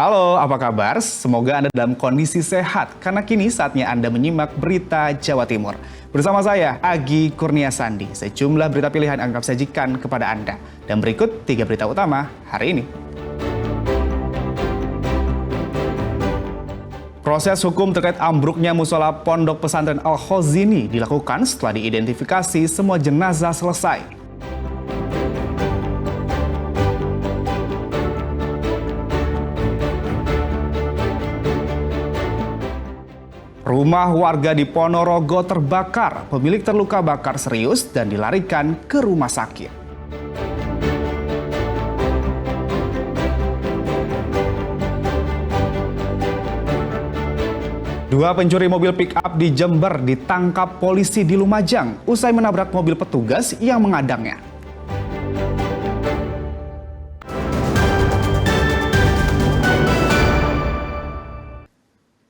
Halo, apa kabar? Semoga Anda dalam kondisi sehat, karena kini saatnya Anda menyimak Berita Jawa Timur. Bersama saya, Agi Kurnia Sandi, sejumlah berita pilihan akan sajikan kepada Anda. Dan berikut 3 berita utama hari ini. Proses hukum terkait ambruknya musola Pondok Pesantren Al-Khozini dilakukan setelah diidentifikasi semua jenazah selesai. Rumah warga di Ponorogo terbakar, pemilik terluka bakar serius dan dilarikan ke rumah sakit. Dua pencuri mobil pick-up di Jember ditangkap polisi di Lumajang usai menabrak mobil petugas yang mengadangnya.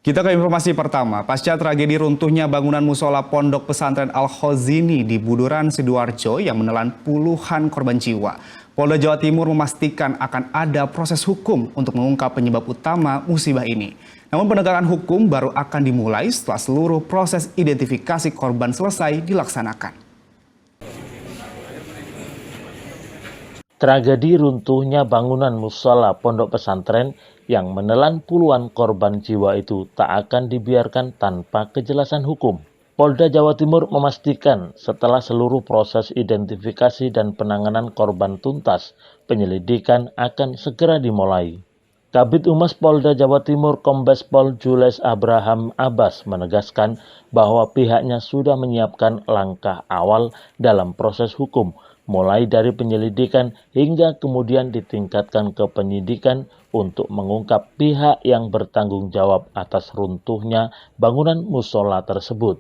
Kita ke informasi pertama. Pasca tragedi runtuhnya bangunan musola Pondok Pesantren Al-Khozini di Buduran, Sidoarjo yang menelan puluhan korban jiwa. Polda Jawa Timur memastikan akan ada proses hukum untuk mengungkap penyebab utama musibah ini. Namun penegakan hukum baru akan dimulai setelah seluruh proses identifikasi korban selesai dilaksanakan. Tragedi runtuhnya bangunan musola Pondok Pesantren yang menelan puluhan korban jiwa itu tak akan dibiarkan tanpa kejelasan hukum. Polda Jawa Timur memastikan setelah seluruh proses identifikasi dan penanganan korban tuntas, penyelidikan akan segera dimulai. Kabid Humas Polda Jawa Timur Kombes Pol Jules Abraham Abbas menegaskan bahwa pihaknya sudah menyiapkan langkah awal dalam proses hukum, mulai dari penyelidikan hingga kemudian ditingkatkan ke penyidikan untuk mengungkap pihak yang bertanggung jawab atas runtuhnya bangunan musola tersebut.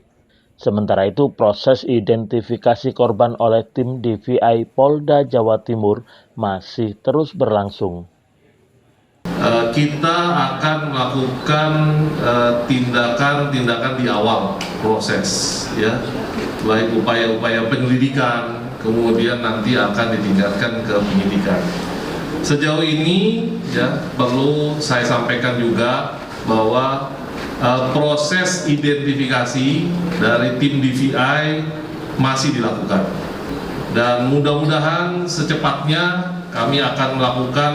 Sementara itu, proses identifikasi korban oleh tim DVI Polda Jawa Timur masih terus berlangsung. Kita akan melakukan tindakan di awal proses, ya, baik upaya-upaya penyelidikan, kemudian nanti akan ditingkatkan ke penyidikan. Sejauh ini, ya, perlu saya sampaikan juga bahwa proses identifikasi dari tim DVI masih dilakukan, dan mudah-mudahan secepatnya kami akan melakukan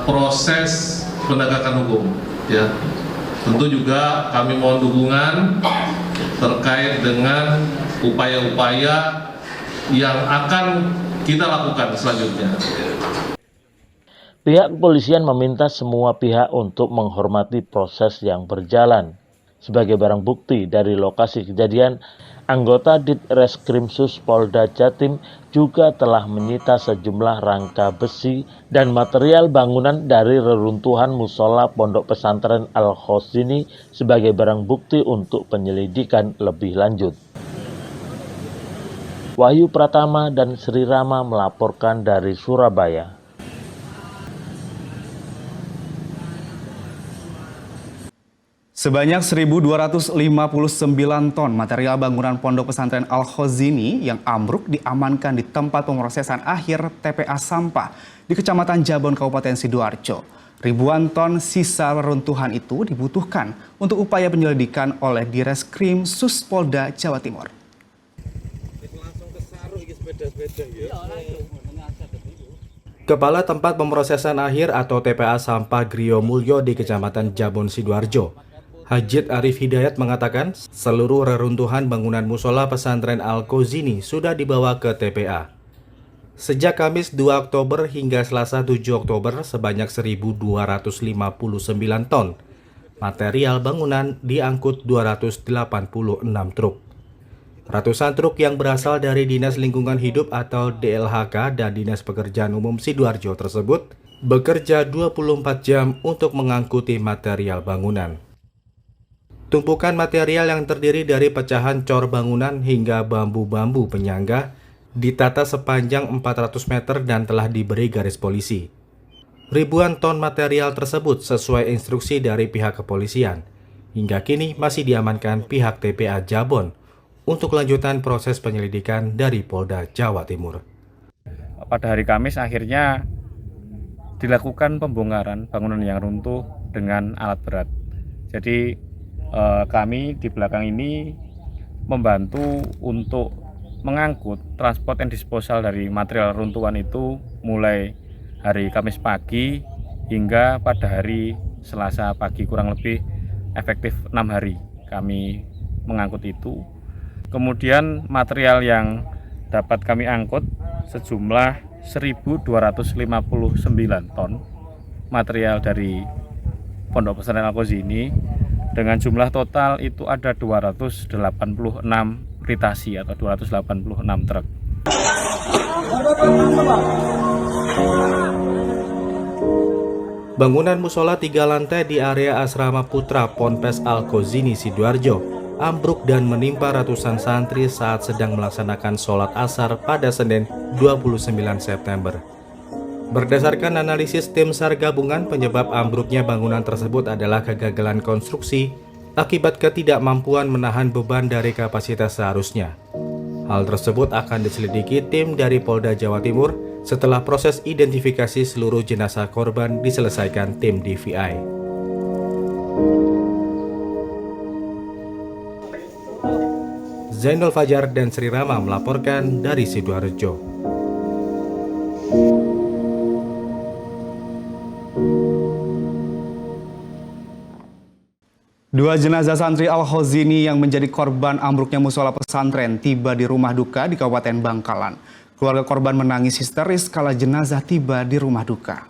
proses penegakan hukum, ya. Tentu juga kami mohon dukungan terkait dengan upaya-upaya yang akan kita lakukan selanjutnya. Pihak kepolisian meminta semua pihak untuk menghormati proses yang berjalan. Sebagai barang bukti dari lokasi kejadian, anggota Ditreskrimsus Polda Jatim juga telah menyita sejumlah rangka besi dan material bangunan dari reruntuhan musola Pondok Pesantren Al-Khozini sebagai barang bukti untuk penyelidikan lebih lanjut. Wahyu Pratama dan Sri Rama melaporkan dari Surabaya. Sebanyak 1.259 ton material bangunan Pondok Pesantren Al-Khozini yang ambruk diamankan di tempat pemrosesan akhir TPA Sampah di Kecamatan Jabon, Kabupaten Sidoarjo. Ribuan ton sisa reruntuhan itu dibutuhkan untuk upaya penyelidikan oleh Direskrim Sus Polda Jawa Timur. Kepala Tempat Pemrosesan Akhir atau TPA Sampah Grio Mulyo di Kecamatan Jabon, Sidoarjo, Hajid Arif Hidayat mengatakan seluruh reruntuhan bangunan musola pesantren Al-Khozini sudah dibawa ke TPA. Sejak Kamis 2 Oktober hingga Selasa 7 Oktober sebanyak 1.259 ton material bangunan diangkut 286 truk. Ratusan truk yang berasal dari Dinas Lingkungan Hidup atau DLHK dan Dinas Pekerjaan Umum Sidoarjo tersebut bekerja 24 jam untuk mengangkuti material bangunan. Tumpukan material yang terdiri dari pecahan cor bangunan hingga bambu-bambu penyangga ditata sepanjang 400 meter dan telah diberi garis polisi. Ribuan ton material tersebut sesuai instruksi dari pihak kepolisian. Hingga kini masih diamankan pihak TPA Jabon untuk lanjutan proses penyelidikan dari Polda Jawa Timur. Pada hari Kamis akhirnya dilakukan pembongkaran bangunan yang runtuh dengan alat berat. Jadi kami di belakang ini membantu untuk mengangkut transport and disposal dari material runtuhan itu mulai hari Kamis pagi hingga pada hari Selasa pagi, kurang lebih efektif 6 hari kami mengangkut itu. Kemudian material yang dapat kami angkut sejumlah 1.259 ton material dari Pondok Pesantren Al-Khozini, dengan jumlah total itu ada 286 ritasi atau 286 truk. Bangunan musola 3 lantai di area Asrama Putra Ponpes Al-Khozini Sidoarjo ambruk dan menimpa ratusan santri saat sedang melaksanakan sholat asar pada Senin 29 September. Berdasarkan analisis tim SAR gabungan, penyebab ambruknya bangunan tersebut adalah kegagalan konstruksi akibat ketidakmampuan menahan beban dari kapasitas seharusnya. Hal tersebut akan diselidiki tim dari Polda Jawa Timur setelah proses identifikasi seluruh jenazah korban diselesaikan tim DVI. Zainul Fajar dan Sri Rama melaporkan dari Sidoarjo. Dua jenazah santri Al-Khozini yang menjadi korban ambruknya musola pesantren tiba di rumah duka di Kabupaten Bangkalan. Keluarga korban menangis histeris kala jenazah tiba di rumah duka.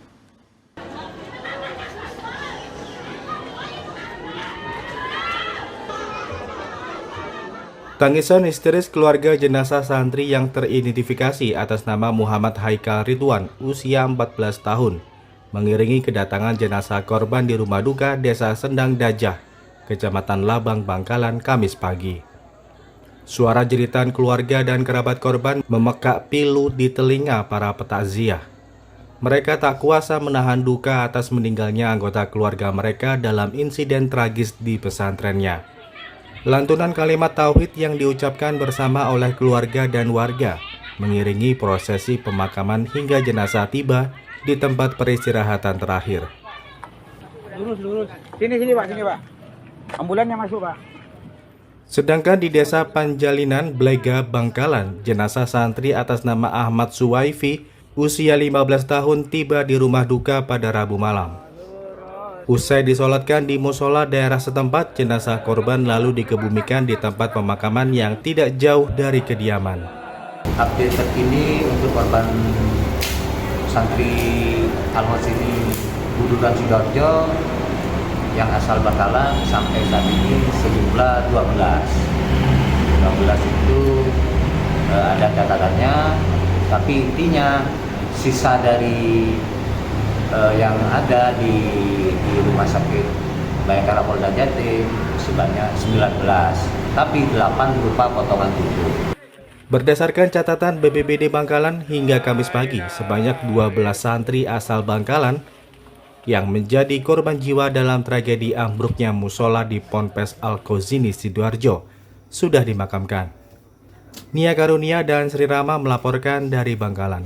Tangisan histeris keluarga jenazah santri yang teridentifikasi atas nama Muhammad Haikal Ridwan, usia 14 tahun, mengiringi kedatangan jenazah korban di rumah duka Desa Sendang Dajah, Kecamatan Labang, Bangkalan, Kamis pagi. Suara jeritan keluarga dan kerabat korban memekak pilu di telinga para petakziah. Mereka tak kuasa menahan duka atas meninggalnya anggota keluarga mereka dalam insiden tragis di pesantrennya. Lantunan kalimat tauhid yang diucapkan bersama oleh keluarga dan warga mengiringi prosesi pemakaman hingga jenazah tiba di tempat peristirahatan terakhir. Lurus. Sini Pak, ambulannya masuk Pak. Sedangkan di Desa Panjalinan, Blega, Bangkalan, jenazah santri atas nama Ahmad Suwaifi, usia 15 tahun tiba di rumah duka pada Rabu malam. Usai disolatkan di musola daerah setempat, jenazah korban lalu dikebumikan di tempat pemakaman yang tidak jauh dari kediaman. Update terkini untuk korban santri Al-Khozini Budukan Sidoarjo yang asal Bangkalan sampai saat ini sejumlah 12 itu ada catatannya, tapi intinya sisa dari yang ada di Rumah Sakit Bayangkara Polda Jatim sebanyak 19, tapi 8 berupa potongan tubuh. Berdasarkan catatan BPBD Bangkalan, hingga Kamis pagi sebanyak 12 santri asal Bangkalan yang menjadi korban jiwa dalam tragedi ambruknya musola di Ponpes Al-Khozini Sidoarjo sudah dimakamkan. Nia Karunia dan Sri Rama melaporkan dari Bangkalan.